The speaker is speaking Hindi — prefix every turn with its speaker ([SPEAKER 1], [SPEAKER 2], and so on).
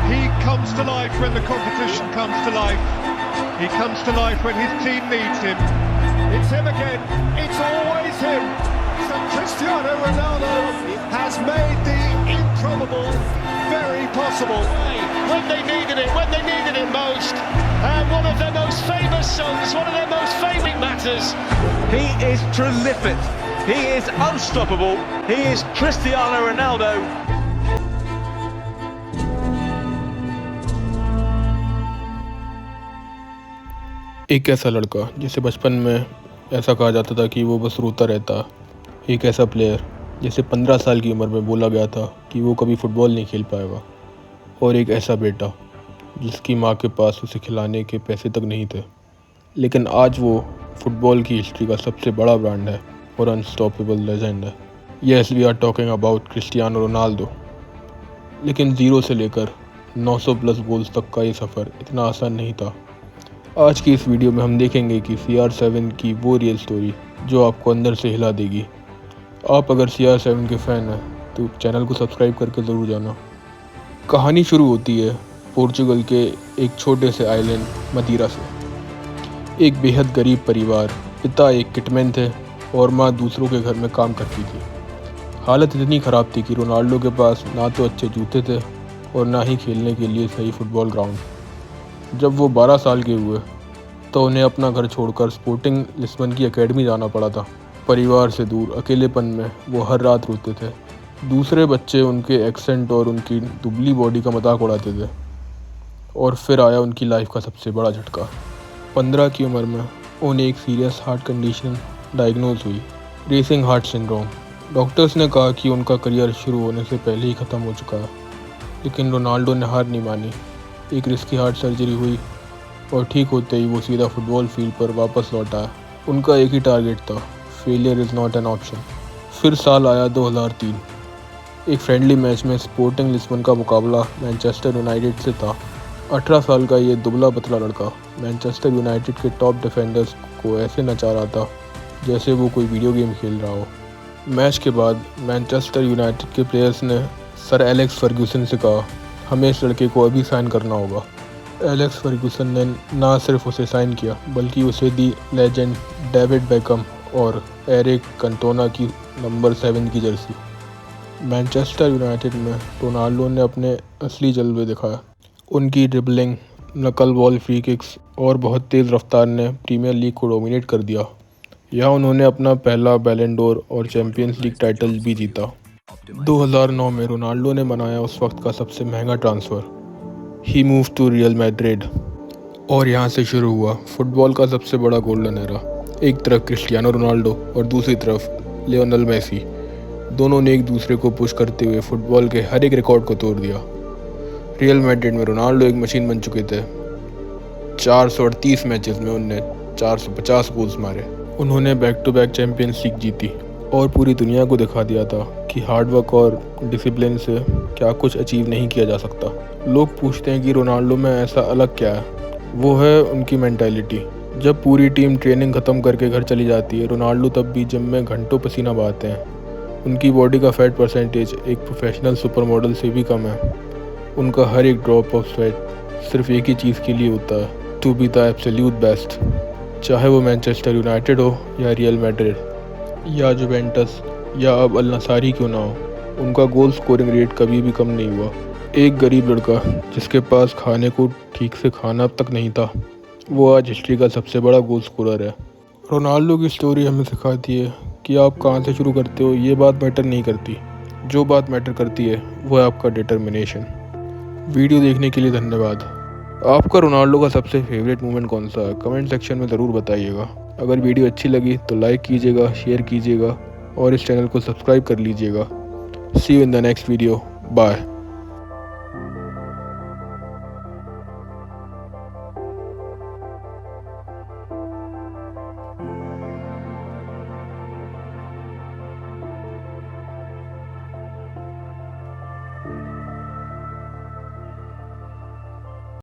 [SPEAKER 1] He comes to life when the competition comes to life. He comes to life when his team needs him.
[SPEAKER 2] It's him again. It's always him. So Cristiano Ronaldo has made the improbable very possible.
[SPEAKER 3] When they needed it most. And one of their most famous songs, one of their most favourite matters.
[SPEAKER 4] He is prolific. He is unstoppable. He is Cristiano Ronaldo.
[SPEAKER 5] एक ऐसा लड़का जिसे बचपन में ऐसा कहा जाता था कि वो बस रोता रहता। एक ऐसा प्लेयर जिसे 15 साल की उम्र में बोला गया था कि वो कभी फ़ुटबॉल नहीं खेल पाएगा। और एक ऐसा बेटा जिसकी माँ के पास उसे खिलाने के पैसे तक नहीं थे, लेकिन आज वो फ़ुटबॉल की हिस्ट्री का सबसे बड़ा ब्रांड है और अनस्टॉपेबल लेजेंड है। Yes, we are talking about Cristiano Ronaldo. लेकिन 0 से लेकर 900 प्लस गोल्स तक का ये सफ़र इतना आसान नहीं था। आज की इस वीडियो में हम देखेंगे कि CR7 की वो रियल स्टोरी जो आपको अंदर से हिला देगी। आप अगर CR7 के फ़ैन हैं तो चैनल को सब्सक्राइब करके ज़रूर जाना। कहानी शुरू होती है पोर्चुगल के एक छोटे से आइलैंड मदीरा से। एक बेहद गरीब परिवार, पिता एक किटमैन थे और माँ दूसरों के घर में काम करती थी। हालत इतनी ख़राब थी कि रोनाल्डो के पास ना तो अच्छे जूते थे और ना ही खेलने के लिए सही फुटबॉल ग्राउंड। जब वो 12 साल के हुए तो उन्हें अपना घर छोड़कर स्पोर्टिंग लिस्बन की एकेडमी जाना पड़ा था। परिवार से दूर अकेलेपन में वो हर रात रोते थे। दूसरे बच्चे उनके एक्सेंट और उनकी दुबली बॉडी का मजाक उड़ाते थे। और फिर आया उनकी लाइफ का सबसे बड़ा झटका। 15 की उम्र में उन्हें एक सीरियस हार्ट कंडीशन डायग्नोज हुई, रेसिंग हार्ट सिंड्रोम। डॉक्टर्स ने कहा कि उनका करियर शुरू होने से पहले ही ख़त्म हो चुका है, लेकिन रोनाल्डो ने हार नहीं मानी। एक रिस्की हार्ट सर्जरी हुई और ठीक होते ही वो सीधा फुटबॉल फील्ड पर वापस लौट आया। उनका एक ही टारगेट था, failure is not an option. फिर साल आया 2003। एक फ्रेंडली मैच में स्पोर्टिंग लिस्बन का मुकाबला मैनचेस्टर यूनाइटेड से था। 18 साल का ये दुबला पतला लड़का मैनचेस्टर यूनाइटेड के टॉप डिफेंडर्स को ऐसे नचा रहा था जैसे वो कोई वीडियो गेम खेल रहा हो। मैच के बाद मैनचेस्टर यूनाइटेड के प्लेयर्स ने सर एलेक्स फर्ग्यूसन से कहा, हमें इस लड़के को अभी साइन करना होगा। एलेक्स फर्ग्यूसन ने ना सिर्फ उसे साइन किया बल्कि उसे दी लेजेंड डेविड बेकम और एरिक कंटोना की नंबर 7 की जर्सी। मैनचेस्टर यूनाइटेड में रोनाल्डो ने अपने असली जलवे दिखाया। उनकी ड्रिबलिंग, नकल बॉल फ्री किक्स और बहुत तेज़ रफ्तार ने प्रीमियर लीग को डोमिनेट कर दिया। यहाँ उन्होंने अपना पहला बैलन डोर और चैम्पियंस लीग टाइटल भी जीता। 2009 में रोनाल्डो ने बनाया उस वक्त का सबसे महंगा transfer. He move to Real Madrid और यहाँ से शुरू हुआ फुटबॉल का सबसे बड़ा गोल्डन एरा। एक तरफ क्रिस्टियानो रोनाल्डो और दूसरी तरफ लियोनेल मेसी। दोनों ने एक दूसरे को पुश करते हुए फुटबॉल के हर एक रिकॉर्ड को तोड़ दिया। रियल मैड्रिड में रोनाल्डो एक मशीन बन चुके थे। 438 मैचेस में उन्होंने 450 गोल्स मारे। उन्होंने back to back Champions League जीती और पूरी दुनिया को दिखा दिया था कि हार्डवर्क और डिसिप्लिन से क्या कुछ अचीव नहीं किया जा सकता। लोग पूछते हैं कि रोनाल्डो में ऐसा अलग क्या है। वो है उनकी मेंटालिटी। जब पूरी टीम ट्रेनिंग ख़त्म करके घर चली जाती है, रोनाल्डो तब भी जिम में घंटों पसीना बहाते हैं। उनकी बॉडी का फैट परसेंटेज एक प्रोफेशनल सुपर मॉडल से भी कम है। उनका हर एक ड्रॉप ऑफ स्वेट सिर्फ एक ही चीज़ के लिए होता है, to be the absolute best. चाहे वो मैनचेस्टर यूनाइटेड हो या रियल मैड्रिड या जुवेंटस या अब अल नसारी क्यों ना हो, उनका गोल स्कोरिंग रेट कभी भी कम नहीं हुआ। एक गरीब लड़का जिसके पास खाने को ठीक से खाना तक नहीं था, वो आज हिस्ट्री का सबसे बड़ा गोल स्कोरर है। रोनाल्डो की स्टोरी हमें सिखाती है कि आप कहाँ से शुरू करते हो ये बात मैटर नहीं करती। जो बात मैटर करती है वो है आपका डिटर्मिनेशन। वीडियो देखने के लिए धन्यवाद। आपका रोनाल्डो का सबसे फेवरेट मोमेंट कौन सा है, कमेंट सेक्शन में ज़रूर बताइएगा। अगर वीडियो अच्छी लगी तो लाइक कीजिएगा, शेयर कीजिएगा और इस चैनल को सब्सक्राइब कर लीजिएगा। See you in the next video. Bye.